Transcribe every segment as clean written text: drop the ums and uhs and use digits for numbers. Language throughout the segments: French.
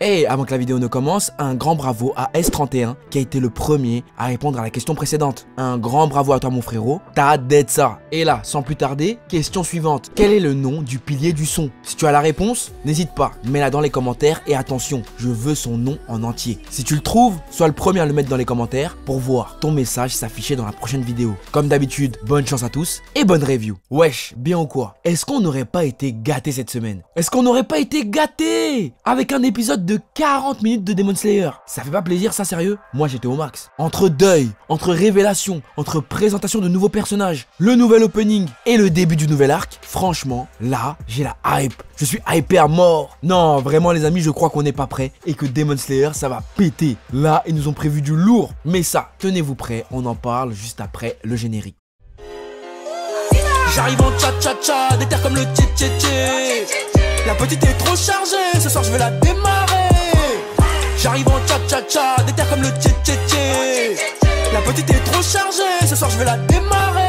Et avant que la vidéo ne commence, un grand bravo à S31 qui a été le premier à répondre à la question précédente. Un grand bravo à toi mon frérot, t'as d'être ça. Et là, sans plus tarder, question suivante. Quel est le nom du pilier du son? Si tu as la réponse, n'hésite pas, mets-la dans les commentaires et attention, je veux son nom en entier. Si tu le trouves, sois le premier à le mettre dans les commentaires pour voir ton message s'afficher dans la prochaine vidéo. Comme d'habitude, bonne chance à tous et bonne review. Wesh, bien ou quoi? Est-ce qu'on n'aurait pas été gâtés cette semaine? Est-ce qu'on n'aurait pas été gâtés avec un épisode de 40 minutes de Demon Slayer? Ça fait pas plaisir ça, sérieux? Moi j'étais au max. Entre deuil, entre révélation, entre présentation de nouveaux personnages, le nouvel opening et le début du nouvel arc, franchement, là, j'ai la hype. Je suis hypé à mort. Non, vraiment les amis, je crois qu'on n'est pas prêt et que Demon Slayer, ça va péter. Là, ils nous ont prévu du lourd. Mais ça, tenez-vous prêts, on en parle juste après le générique. J'arrive en tcha-tcha-tcha, déterre comme le tché-tché-tché. La petite est trop chargée, ce soir je vais la démarrer. J'arrive en tcha-tcha-tcha, déterre comme le tché-tché-tché. La petite est trop chargée, ce soir je vais la démarrer.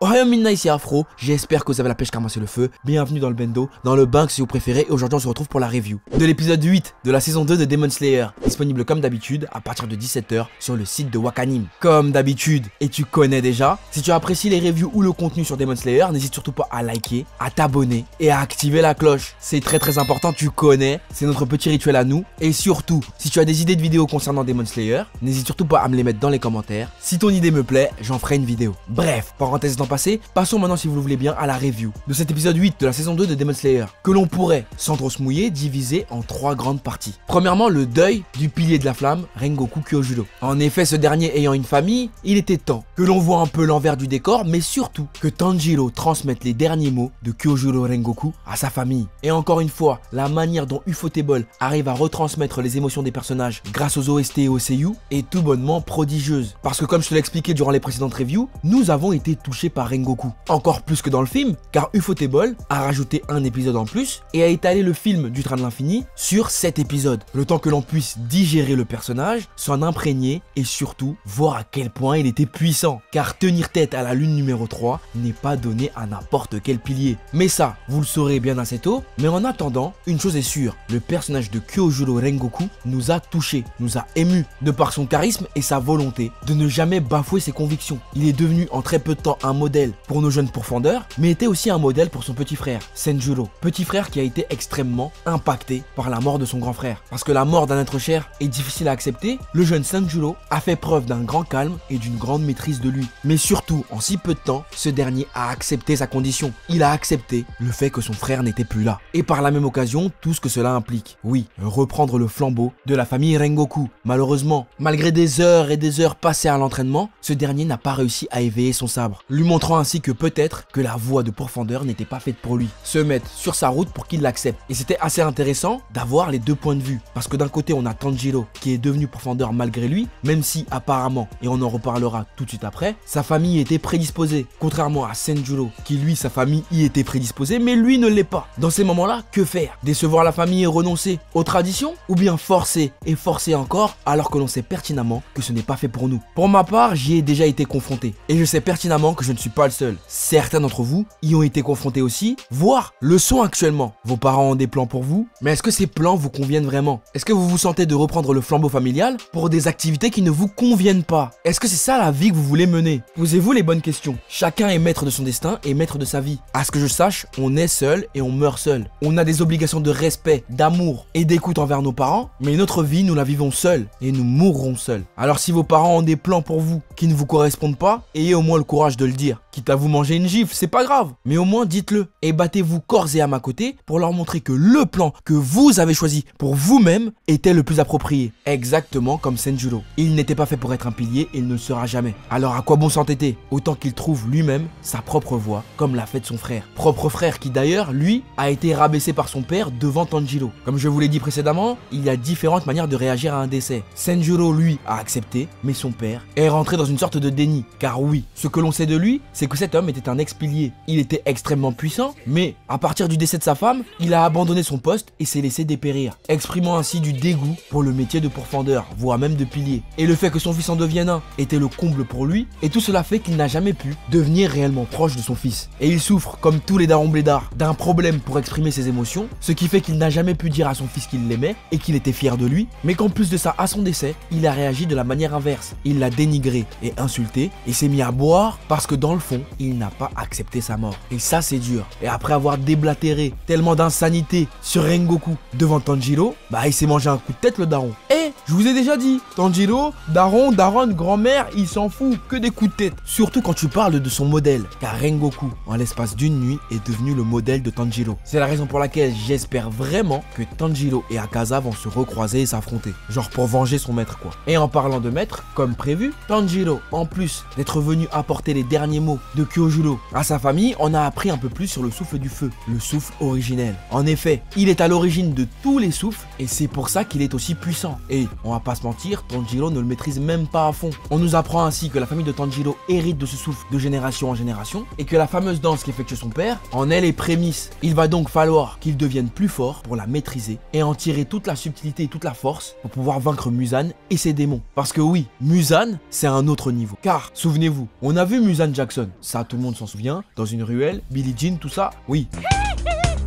Ohio Midnight, ici Afro, j'espère que vous avez la pêche car c'est le feu. Bienvenue dans le bendo, dans le Bank si vous préférez. Et aujourd'hui on se retrouve pour la review de l'épisode 8 de la saison 2 de Demon Slayer. Disponible comme d'habitude à partir de 17 h sur le site de Wakanim. Comme d'habitude, et tu connais déjà, si tu apprécies les reviews ou le contenu sur Demon Slayer, n'hésite surtout pas à liker, à t'abonner et à activer la cloche. C'est très important, tu connais, c'est notre petit rituel à nous. Et surtout, si tu as des idées de vidéos concernant Demon Slayer, n'hésite surtout pas à me les mettre dans les commentaires. Si ton idée me plaît, j'en ferai une vidéo. Bref, parenthèse étant passée, passons maintenant si vous le voulez bien à la review de cet épisode 8 de la saison 2 de Demon Slayer, que l'on pourrait, sans trop se mouiller, diviser en 3 grandes parties. Premièrement, le deuil du pilier de la flamme, Rengoku Kyojuro. En effet, ce dernier ayant une famille, il était temps que l'on voit un peu l'envers du décor, mais surtout que Tanjiro transmette les derniers mots de Kyojuro Rengoku à sa famille. Et encore une fois, la manière dont Ufotable arrive à retransmettre les émotions des personnages grâce aux OST et aux seiyuu est tout bonnement prodigieuse. Parce que comme je te l'ai expliqué durant les précédentes reviews, nous avons été touchés par Rengoku. Encore plus que dans le film, car Ufotable a rajouté un épisode en plus et a étalé le film du train de l'infini sur 7 épisodes. Le temps que l'on puisse digérer le personnage, s'en imprégner et surtout voir à quel point il était puissant. Car tenir tête à la lune numéro 3 n'est pas donné à n'importe quel pilier. Mais ça, vous le saurez bien assez tôt. Mais en attendant, une chose est sûre, le personnage de Kyojuro Rengoku nous a touchés, nous a émus, de par son charisme et sa volonté de ne jamais bafouer ses convictions. Il est devenu en très peu de temps un modèle pour nos jeunes pourfendeurs, mais était aussi un modèle pour son petit frère, Senjuro. Petit frère qui a été extrêmement impacté par la mort de son grand frère. Parce que la mort d'un être cher est difficile à accepter, le jeune Senjuro a fait preuve d'un grand calme et d'une grande maîtrise de lui. Mais surtout, en si peu de temps, ce dernier a accepté sa condition. Il a accepté le fait que son frère n'était plus là. Et par la même occasion, tout ce que cela implique. Oui, reprendre le flambeau de la famille Rengoku. Malheureusement, malgré des heures et des heures passées à l'entraînement, ce dernier n'a pas réussi à éveiller son sabre, lui montrant ainsi que peut-être que la voix de pourfendeur n'était pas faite pour lui. Se mettre sur sa route pour qu'il l'accepte. Et c'était assez intéressant d'avoir les deux points de vue. Parce que d'un côté, on a Tanjiro qui est devenu pourfendeur malgré lui, même si apparemment, et on en reparlera tout de suite après, sa famille était prédisposée. Contrairement à Senjuro, qui lui, sa famille y était prédisposée, mais lui ne l'est pas. Dans ces moments-là, que faire? Décevoir la famille et renoncer aux traditions? Ou bien forcer et forcer encore alors que l'on sait pertinemment que ce n'est pas fait pour nous? Pour ma part, j'y ai déjà été confronté. Et je sais pertinemment que je ne suis pas le seul. Certains d'entre vous y ont été confrontés aussi, voire le sont actuellement. Vos parents ont des plans pour vous, mais est-ce que ces plans vous conviennent vraiment? Est-ce que vous vous sentez de reprendre le flambeau familial pour des activités qui ne vous conviennent pas? Est-ce que c'est ça la vie que vous voulez mener? Posez-vous les bonnes questions. Chacun est maître de son destin et maître de sa vie. À ce que je sache, on est seul et on meurt seul. On a des obligations de respect, d'amour et d'écoute envers nos parents, mais notre vie, nous la vivons seul et nous mourrons seuls. Alors si vos parents ont des plans pour vous qui ne vous correspondent pas, ayez au moins le courage de le dire. Quitte à vous manger une gifle, c'est pas grave, mais au moins dites-le et battez-vous corps et âme à côté pour leur montrer que le plan que vous avez choisi pour vous-même était le plus approprié. Exactement comme Senjuro. Il n'était pas fait pour être un pilier et il ne le sera jamais. Alors à quoi bon s'entêter? Autant qu'il trouve lui-même sa propre voie, comme l'a fait son frère. Propre frère qui d'ailleurs, lui, a été rabaissé par son père devant Tanjiro. Comme je vous l'ai dit précédemment, il y a différentes manières de réagir à un décès. Senjuro, lui, a accepté, mais son père est rentré dans une sorte de déni. Car oui, ce que l'on sait de lui, c'est que cet homme était un ex-pilier. Il était extrêmement puissant, mais à partir du décès de sa femme, il a abandonné son poste et s'est laissé dépérir, exprimant ainsi du dégoût pour le métier de pourfendeur, voire même de pilier. Et le fait que son fils en devienne un était le comble pour lui, et tout cela fait qu'il n'a jamais pu devenir réellement proche de son fils. Et il souffre, comme tous les darons blédards, d'un problème pour exprimer ses émotions, ce qui fait qu'il n'a jamais pu dire à son fils qu'il l'aimait et qu'il était fier de lui, mais qu'en plus de ça, à son décès, il a réagi de la manière inverse. Il l'a dénigré et insulté et s'est mis à boire parce que dans le fond, il n'a pas accepté sa mort. Et ça, c'est dur. Et après avoir déblatéré tellement d'insanité sur Rengoku devant Tanjiro, bah il s'est mangé un coup de tête le daron. Et je vous ai déjà dit, Tanjiro, daron, daronne, grand-mère, il s'en fout que des coups de tête. Surtout quand tu parles de son modèle, car Rengoku, en l'espace d'une nuit, est devenu le modèle de Tanjiro. C'est la raison pour laquelle j'espère vraiment que Tanjiro et Akaza vont se recroiser et s'affronter. Genre pour venger son maître quoi. Et en parlant de maître, comme prévu, Tanjiro, en plus d'être venu apporter les derniers mots de Kyojuro à sa famille, on a appris un peu plus sur le souffle du feu, le souffle originel. En effet, il est à l'origine de tous les souffles et c'est pour ça qu'il est aussi puissant. Et on va pas se mentir, Tanjiro ne le maîtrise même pas à fond. On nous apprend ainsi que la famille de Tanjiro hérite de ce souffle de génération en génération et que la fameuse danse qu'effectue son père en est les prémices. Il va donc falloir qu'il devienne plus fort pour la maîtriser et en tirer toute la subtilité et toute la force pour pouvoir vaincre Muzan et ses démons. Parce que oui, Muzan, c'est un autre niveau. Car, souvenez-vous, on a vu Muzan Jackson, ça tout le monde s'en souvient, dans une ruelle, Billie Jean, tout ça, oui.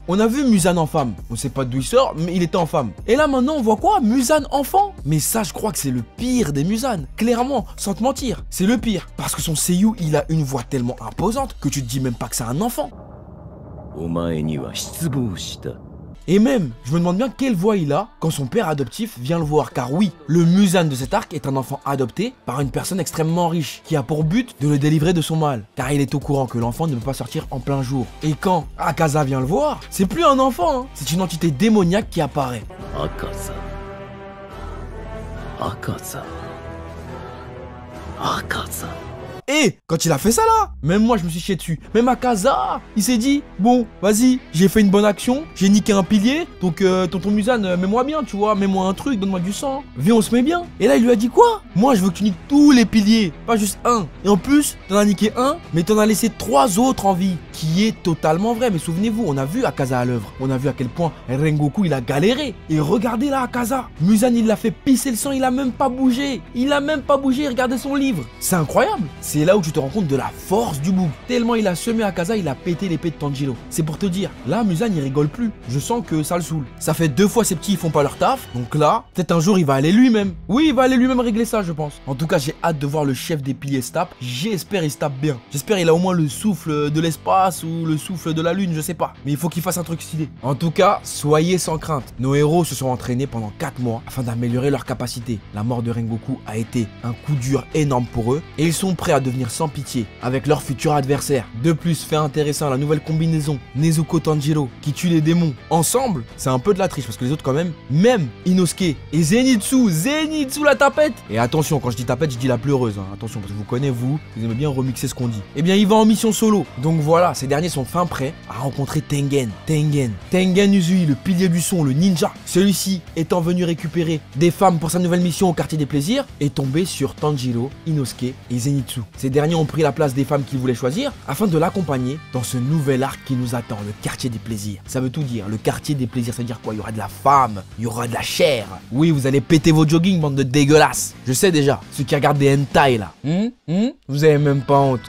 On a vu Muzan en femme, on sait pas d'où il sort, mais il était en femme. Et là maintenant on voit quoi? Muzan enfant? Mais ça je crois que c'est le pire des Muzan, clairement, sans te mentir, c'est le pire. Parce que son seiyuu il a une voix tellement imposante que tu te dis même pas que c'est un enfant. Et même, je me demande bien quelle voix il a quand son père adoptif vient le voir. Car oui, le Muzan de cet arc est un enfant adopté par une personne extrêmement riche qui a pour but de le délivrer de son mal. Car il est au courant que l'enfant ne peut pas sortir en plein jour. Et quand Akaza vient le voir, c'est plus un enfant, hein, c'est une entité démoniaque qui apparaît. Akaza. Akaza. Akaza. Et quand il a fait ça là, même moi je me suis chié dessus. Même Akaza, il s'est dit, bon, vas-y, j'ai fait une bonne action, j'ai niqué un pilier, donc tonton Muzan, mets-moi bien, tu vois, mets-moi un truc, donne-moi du sang, viens on se met bien. Et là il lui a dit quoi? Moi je veux que tu niques tous les piliers, pas juste un. Et en plus, t'en as niqué un, mais t'en as laissé 3 autres en vie, qui est totalement vrai. Mais souvenez-vous, on a vu Akaza à l'œuvre, on a vu à quel point Rengoku il a galéré. Et regardez là Akaza, Muzan il l'a fait pisser le sang, il a même pas bougé. Il a même pas bougé, regardez son livre. C'est incroyable. C'est là où tu te rends compte de la force du bout. Tellement il a semé Akaza, il a pété l'épée de Tanjiro. C'est pour te dire, là Muzan il rigole plus. Je sens que ça le saoule. Ça fait 2 fois ses petits ils font pas leur taf. Donc là, peut-être un jour il va aller lui-même. Oui, il va aller lui-même régler ça je pense. En tout cas j'ai hâte de voir le chef des piliers se tape. J'espère il se tape bien. J'espère il a au moins le souffle de l'espace ou le souffle de la lune, je sais pas. Mais il faut qu'il fasse un truc stylé. En tout cas, soyez sans crainte. Nos héros se sont entraînés pendant 4 mois afin d'améliorer leurs capacités. La mort de Rengoku a été un coup dur énorme pour eux. Et ils sont prêts à devenir sans pitié avec leur futur adversaire. De plus, fait intéressant la nouvelle combinaison Nezuko Tanjiro qui tue les démons ensemble, c'est un peu de la triche parce que les autres quand même, même Inosuke et Zenitsu la tapette. Et attention, quand je dis tapette, je dis la pleureuse, hein. Attention parce que vous connaissez vous aimez bien remixer ce qu'on dit. Eh bien il va en mission solo. Donc voilà, ces derniers sont fin prêts à rencontrer Tengen Uzui, le pilier du son, le ninja. Celui-ci étant venu récupérer des femmes pour sa nouvelle mission au quartier des plaisirs, est tombé sur Tanjiro, Inosuke et Zenitsu. Ces derniers ont pris la place des femmes qu'il voulait choisir afin de l'accompagner dans ce nouvel arc qui nous attend, le quartier des plaisirs. Ça veut tout dire, le quartier des plaisirs, ça veut dire quoi? Il y aura de la femme, il y aura de la chair. Oui, vous allez péter vos jogging, bande de dégueulasses. Je sais déjà, ceux qui regardent des hentai là. Vous avez même pas honte.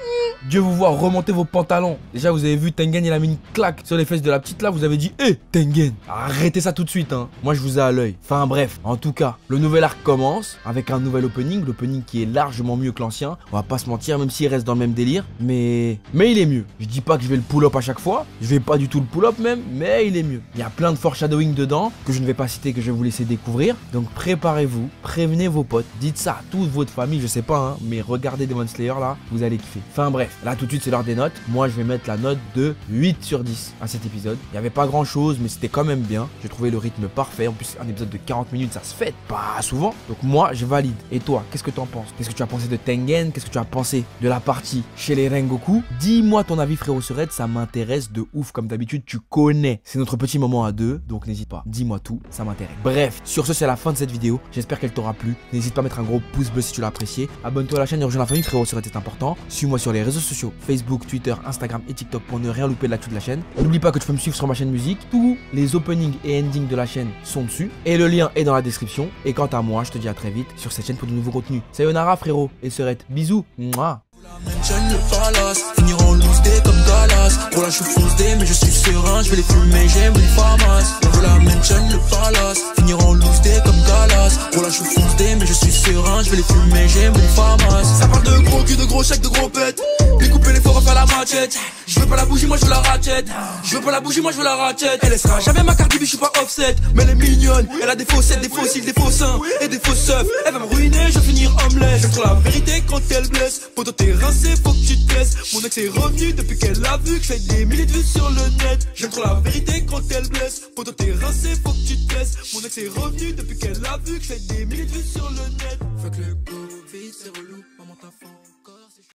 Dieu vous voit remonter vos pantalons. Déjà vous avez vu Tengen il a mis une claque sur les fesses de la petite là. Vous avez dit hé Tengen, arrêtez ça tout de suite hein. Moi je vous ai à l'œil. Enfin bref, en tout cas le nouvel arc commence avec un nouvel opening. L'opening qui est largement mieux que l'ancien. On va pas se mentir, même s'il reste dans le même délire. Mais il est mieux. Je dis pas que je vais le pull up à chaque fois. Je vais pas du tout le pull up même. Mais il est mieux. Il y a plein de foreshadowing dedans que je ne vais pas citer, que je vais vous laisser découvrir. Donc préparez-vous, prévenez vos potes. Dites ça à toute votre famille, je sais pas hein. Mais regardez Demon Slayer là, vous allez kiffer. Enfin bref. Là tout de suite c'est l'heure des notes. Moi je vais mettre la note de 8 sur 10 à cet épisode. Il n'y avait pas grand chose mais c'était quand même bien. J'ai trouvé le rythme parfait. En plus un épisode de 40 minutes ça se fait pas souvent. Donc moi je valide. Et toi qu'est-ce que tu en penses? Qu'est-ce que tu as pensé de Tengen? Qu'est-ce que tu as pensé de la partie chez les Rengoku? Dis-moi ton avis frérot Surette, ça m'intéresse de ouf comme d'habitude, tu connais. C'est notre petit moment à deux, donc n'hésite pas. Dis-moi tout, ça m'intéresse. Bref, sur ce c'est la fin de cette vidéo. J'espère qu'elle t'aura plu. N'hésite pas à mettre un gros pouce bleu si tu l'as apprécié. Abonne-toi à la chaîne et rejoins la famille frérot Surette, c'est important. Suis-moi sur les réseaux réseaux sociaux, Facebook, Twitter, Instagram et TikTok pour ne rien louper de l'actu de la chaîne. N'oublie pas que tu peux me suivre sur ma chaîne musique. Tous les openings et endings de la chaîne sont dessus. Et le lien est dans la description. Et quant à moi, je te dis à très vite sur cette chaîne pour de nouveaux contenus. Sayonara frérot et sœurette. Bisous. Mouah. Le palace, finiront loose day comme Dallas. Pour la chou fonce day, mais je suis serein, je vais les fumer, j'aime les famas. On veut la mansion, le palace, finiront loose day comme Dallas. Pour la chou fonce day, mais je suis serein, je vais les fumer, j'aime les famas. Ça parle de gros cul, de gros chèques, de gros pètes. Découper les forts, refaire la machette. Je veux pas la bougie, moi je veux la ratchet. Je veux pas la bougie, moi je veux la ratchet. Elle sera jamais ma carte, je suis pas offset. Mais elle est mignonne, elle a des faussettes, des fossiles, des faux seins et des faux seufs. Elle va me ruiner, je vais finir homeless. J'aime trop la vérité quand elle blesse. Poto t'es rincé, faut que tu te laisses. Mon ex est revenu depuis qu'elle a vu que je fais des milliers de vues sur le net. J'aime trop la vérité quand elle blesse. Poto t'es rincé, faut que tu te laisses. Mon ex est revenu depuis qu'elle a vu que je fais des milliers de vues sur le net. Fuck le Covid, c'est relou.